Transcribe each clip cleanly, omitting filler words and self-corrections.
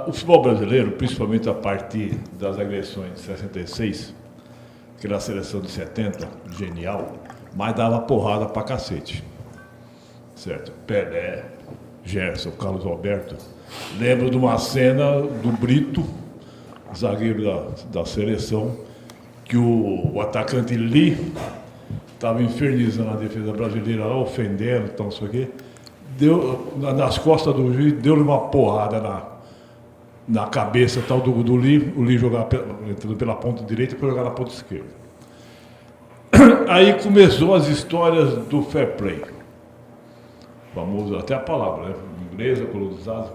O futebol brasileiro, principalmente a partir das agressões de 66, aquela seleção de 70, genial, mas dava porrada pra cacete. Certo? Pelé, Gerson, Carlos Alberto. Lembro de uma cena do Brito, zagueiro da seleção, que o atacante Lee estava infernizando a defesa brasileira, lá, ofendendo, então, não sei o quê. Nas costas do juiz, deu-lhe uma porrada na cabeça tal, do Lee. O Lee jogava entrando pela ponta direita e foi jogar na ponta esquerda. Aí começou as histórias do fair play. Famoso, até a palavra, né? Inglesa, colonizada,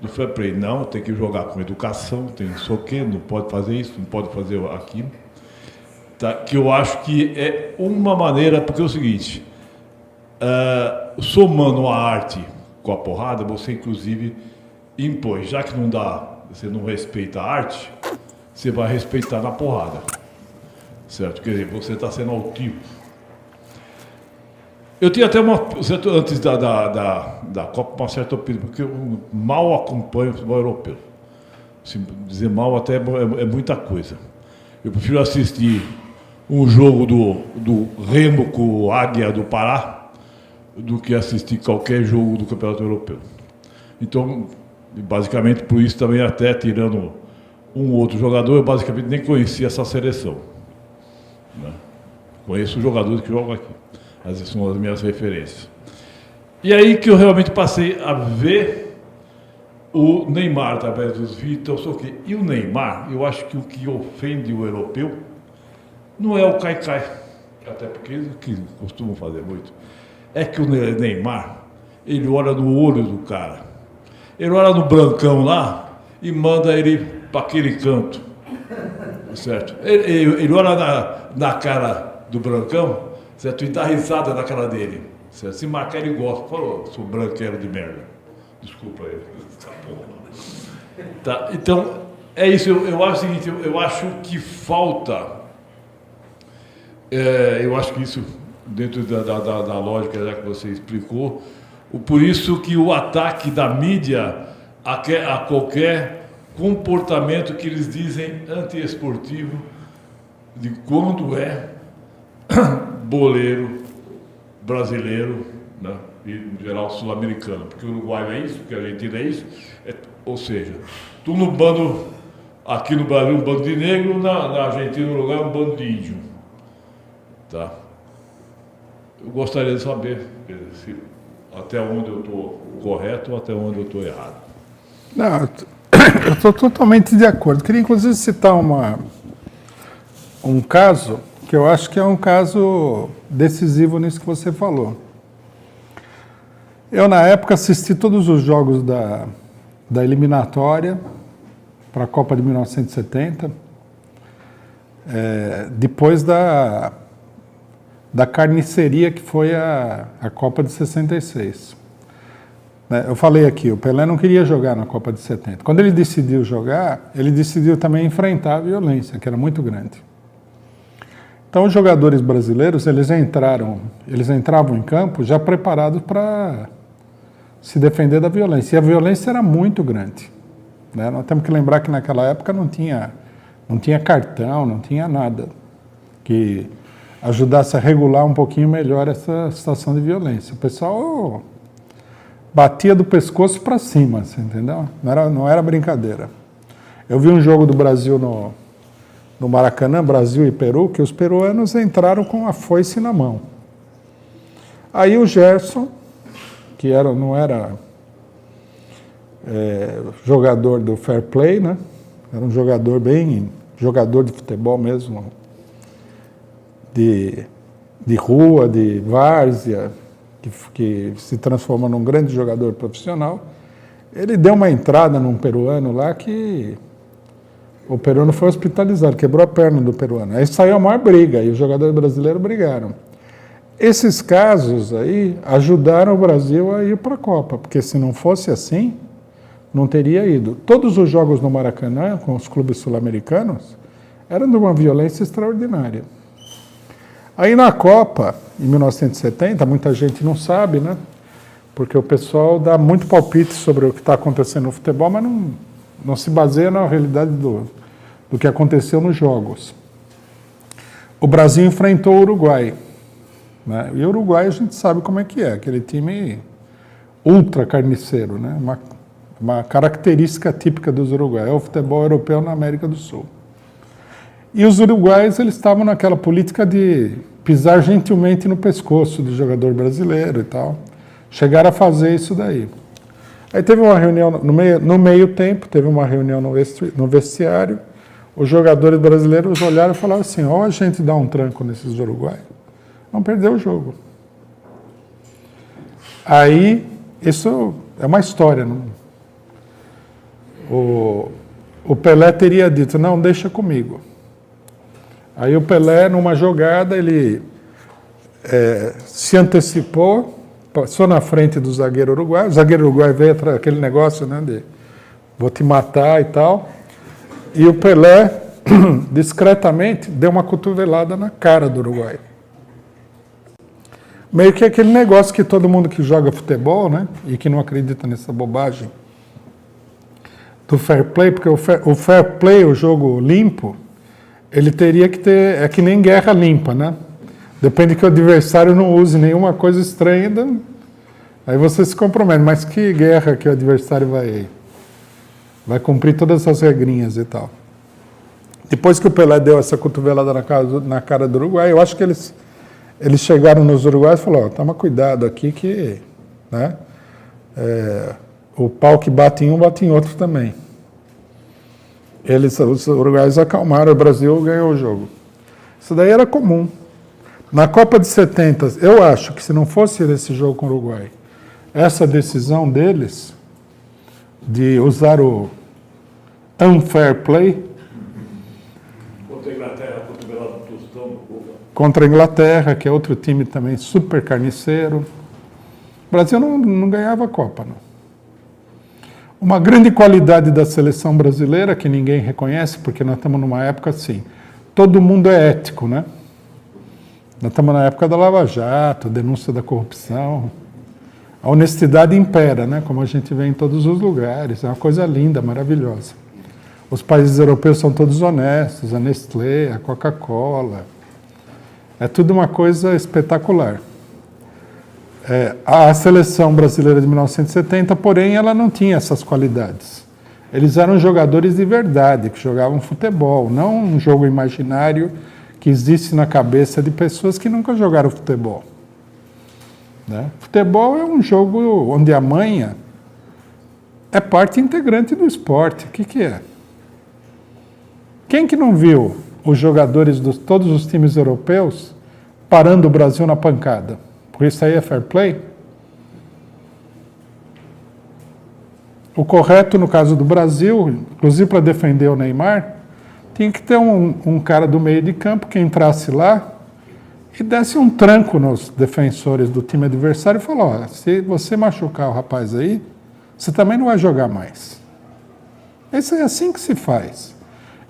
do fair play. Não, tem que jogar com educação, tem não sei o quê, não pode fazer isso, não pode fazer aquilo. Tá? Que eu acho que é uma maneira, porque é o seguinte, somando a arte com a porrada, você inclusive impõe, já que não dá, você não respeita a arte, você vai respeitar na porrada. Certo? Quer dizer, você está sendo altivo. Eu tinha até antes da Copa, uma certa opinião, porque eu mal acompanho o futebol europeu. Se dizer mal até é muita coisa. Eu prefiro assistir um jogo do Remo com o Águia do Pará do que assistir qualquer jogo do Campeonato Europeu. Então, basicamente, por isso também, até tirando um outro jogador, eu basicamente nem conhecia essa seleção. Né? Conheço os jogadores que jogam aqui. Essas são as minhas referências. E aí que eu realmente passei a ver o Neymar através dos vídeos, só que e o Neymar, eu acho que o que ofende o europeu não é o cai-cai, até porque eles que costumam fazer muito, é que o Neymar, ele olha no olho do cara, ele olha no brancão lá e manda ele para aquele canto, certo? Ele olha na cara do brancão, certo? E dá risada na cara dele. Certo? Se marcar, ele gosta. Falou, sou branqueiro de merda. Desculpa aí. Tá? Então, é isso. Eu acho o seguinte, eu acho que falta. Eu acho que isso, dentro da lógica já que você explicou, por isso que o ataque da mídia a qualquer comportamento que eles dizem antiesportivo, de quando é boleiro, brasileiro, né? E em geral sul-americano, porque o Uruguai é isso, porque a Argentina é isso, ou seja, tu no bando, aqui no Brasil um bando de negro, na Argentina, no Uruguai um bando de índio, tá? Eu gostaria de saber se, até onde eu estou correto ou até onde eu estou errado. Não, eu estou totalmente de acordo. Queria inclusive citar um caso que eu acho que é um caso decisivo nisso que você falou. Eu, na época, assisti todos os jogos da eliminatória para a Copa de 1970, depois da carniceria que foi a Copa de 66. Eu falei aqui, o Pelé não queria jogar na Copa de 70. Quando ele decidiu jogar, ele decidiu também enfrentar a violência, que era muito grande. Então, os jogadores brasileiros, eles entravam em campo já preparados para se defender da violência. E a violência era muito grande. Né? Nós temos que lembrar que naquela época não tinha cartão, não tinha nada que ajudasse a regular um pouquinho melhor essa situação de violência. O pessoal batia do pescoço para cima, você entendeu? Não era brincadeira. Eu vi um jogo do Brasil no Maracanã, Brasil e Peru, que os peruanos entraram com a foice na mão. Aí o Gerson, que não era jogador do fair play, né? Era um jogador jogador de futebol mesmo, de rua, de várzea, que se transforma num grande jogador profissional. Ele deu uma entrada num peruano lá que o peruano foi hospitalizado, quebrou a perna do peruano. Aí saiu a maior briga, e os jogadores brasileiros brigaram. Esses casos aí ajudaram o Brasil a ir para a Copa, porque se não fosse assim, não teria ido. Todos os jogos no Maracanã, com os clubes sul-americanos, eram de uma violência extraordinária. Aí na Copa, em 1970, muita gente não sabe, né? Porque o pessoal dá muito palpite sobre o que está acontecendo no futebol, mas não se baseia na realidade do que aconteceu nos jogos. O Brasil enfrentou o Uruguai, né? E o Uruguai a gente sabe como é que é, aquele time ultra carniceiro, né? Uma característica típica dos uruguaios, é o futebol europeu na América do Sul. E os uruguaios, eles estavam naquela política de pisar gentilmente no pescoço do jogador brasileiro e tal. Chegaram a fazer isso daí. Aí teve uma reunião, no meio tempo, teve uma reunião no vestiário, os jogadores brasileiros olharam e falaram assim, ó, a gente dá um tranco nesses uruguaios, vamos perder o jogo. Aí, isso é uma história, não? O Pelé teria dito, não, deixa comigo. Aí o Pelé, numa jogada, ele se antecipou, passou na frente do zagueiro uruguaio. O zagueiro uruguaio veio atrás aquele negócio, né, de vou te matar e tal. E o Pelé, discretamente, deu uma cotovelada na cara do uruguaio. Meio que aquele negócio que todo mundo que joga futebol, né, e que não acredita nessa bobagem do fair play, porque o fair play, o jogo limpo, ele teria que ter, é que nem guerra limpa, né? Depende que o adversário não use nenhuma coisa estranha, aí você se compromete. Mas que guerra que o adversário vai cumprir todas essas regrinhas e tal. Depois que o Pelé deu essa cotovelada na cara do Uruguai, eu acho que eles chegaram nos uruguaios e falaram, toma cuidado aqui que, né, o pau que bate em um, bate em outro também. Os uruguaios acalmaram, o Brasil ganhou o jogo. Isso daí era comum. Na Copa de 70, eu acho que se não fosse esse jogo com o Uruguai, essa decisão deles de usar o unfair play contra a Inglaterra, contra a Inglaterra, que é outro time também super carniceiro, o Brasil não ganhava a Copa, não. Uma grande qualidade da seleção brasileira, que ninguém reconhece, porque nós estamos numa época assim, todo mundo é ético, né? Nós estamos na época da Lava Jato, denúncia da corrupção. A honestidade impera, né? Como a gente vê em todos os lugares. É uma coisa linda, maravilhosa. Os países europeus são todos honestos, a Nestlé, a Coca-Cola. É tudo uma coisa espetacular. A seleção brasileira de 1970, porém, ela não tinha essas qualidades. Eles eram jogadores de verdade, que jogavam futebol, não um jogo imaginário que existe na cabeça de pessoas que nunca jogaram futebol. Né? Futebol é um jogo onde a manha é parte integrante do esporte. O que é? Quem que não viu os jogadores de todos os times europeus parando o Brasil na pancada? Por isso aí é fair play? O correto, no caso do Brasil, inclusive para defender o Neymar, tinha que ter um cara do meio de campo que entrasse lá e desse um tranco nos defensores do time adversário e falou, ó, se você machucar o rapaz aí, você também não vai jogar mais. Isso é assim que se faz.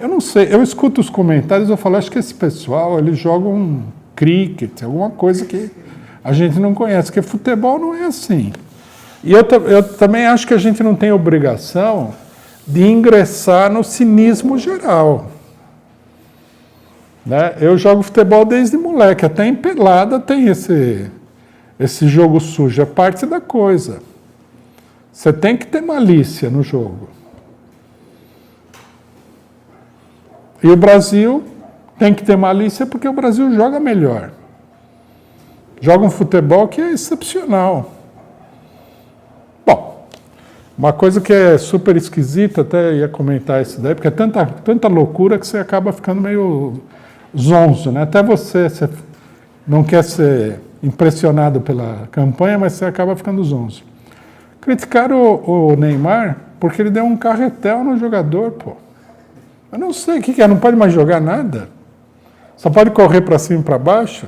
Eu não sei, eu escuto os comentários, eu falo, acho que esse pessoal, eles jogam cricket, alguma coisa que a gente não conhece, porque futebol não é assim. E eu também acho que a gente não tem obrigação de ingressar no cinismo geral. Né? Eu jogo futebol desde moleque, até em pelada tem esse jogo sujo, é parte da coisa. Você tem que ter malícia no jogo. E o Brasil tem que ter malícia porque o Brasil joga melhor. Joga um futebol que é excepcional. Bom, uma coisa que é super esquisita, até ia comentar isso daí, porque é tanta loucura que você acaba ficando meio zonzo, né? Até você não quer ser impressionado pela campanha, mas você acaba ficando zonzo. Criticaram o Neymar porque ele deu um carretel no jogador, pô. Eu não sei o que é, não pode mais jogar nada? Só pode correr para cima e para baixo?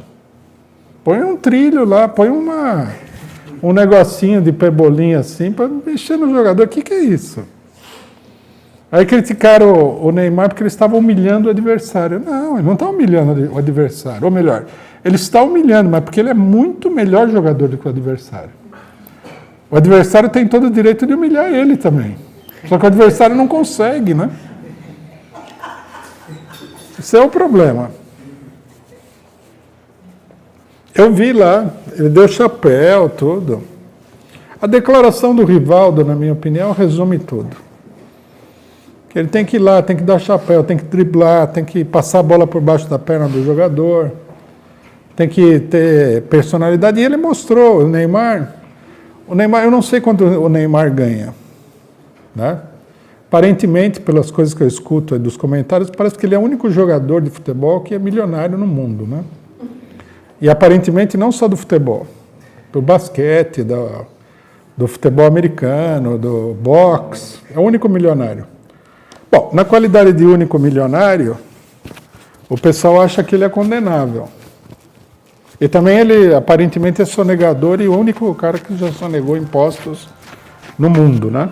Põe um trilho lá, põe um negocinho de pebolinha assim para mexer no jogador. O que é isso? Aí criticaram o Neymar porque ele estava humilhando o adversário. Não, ele não está humilhando o adversário. Ou melhor, ele está humilhando, mas porque ele é muito melhor jogador do que o adversário. O adversário tem todo o direito de humilhar ele também. Só que o adversário não consegue, né? Esse é o problema. Eu vi lá, ele deu chapéu, tudo. A declaração do Rivaldo, na minha opinião, resume tudo. Que ele tem que ir lá, tem que dar chapéu, tem que driblar, tem que passar a bola por baixo da perna do jogador, tem que ter personalidade. E ele mostrou, o Neymar, eu não sei quanto o Neymar ganha, né? Aparentemente, pelas coisas que eu escuto aí dos comentários, parece que ele é o único jogador de futebol que é milionário no mundo, né? E aparentemente não só do futebol, do basquete, do futebol americano, do boxe, é o único milionário. Bom, na qualidade de único milionário, o pessoal acha que ele é condenável. E também ele aparentemente é sonegador e o único cara que já sonegou impostos no mundo, né?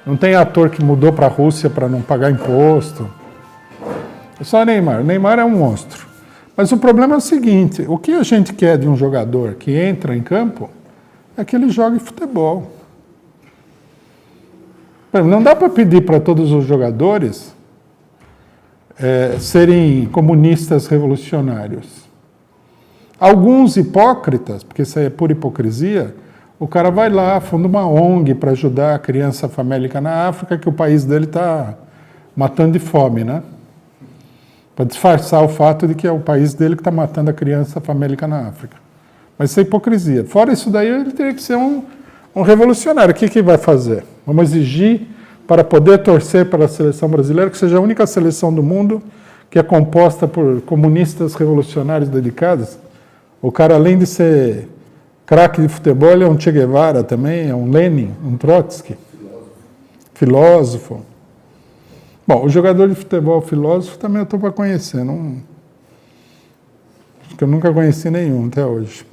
Não tem ator que mudou para a Rússia para não pagar imposto. É só o Neymar. O Neymar é um monstro. Mas o problema é o seguinte, o que a gente quer de um jogador que entra em campo é que ele jogue futebol. Não dá para pedir para todos os jogadores serem comunistas revolucionários. Alguns hipócritas, porque isso aí é pura hipocrisia, o cara vai lá, funda uma ONG para ajudar a criança famélica na África, que o país dele está matando de fome, né? Para disfarçar o fato de que é o país dele que está matando a criança famélica na África. Mas isso é hipocrisia. Fora isso daí, ele teria que ser um revolucionário. O que vai fazer? Vamos exigir, para poder torcer para a seleção brasileira, que seja a única seleção do mundo que é composta por comunistas revolucionários dedicados. O cara, além de ser craque de futebol, ele é um Che Guevara também, é um Lenin, um Trotsky. Filósofo. Bom, o jogador de futebol filósofo também eu estou para conhecer. Porque eu nunca conheci nenhum até hoje.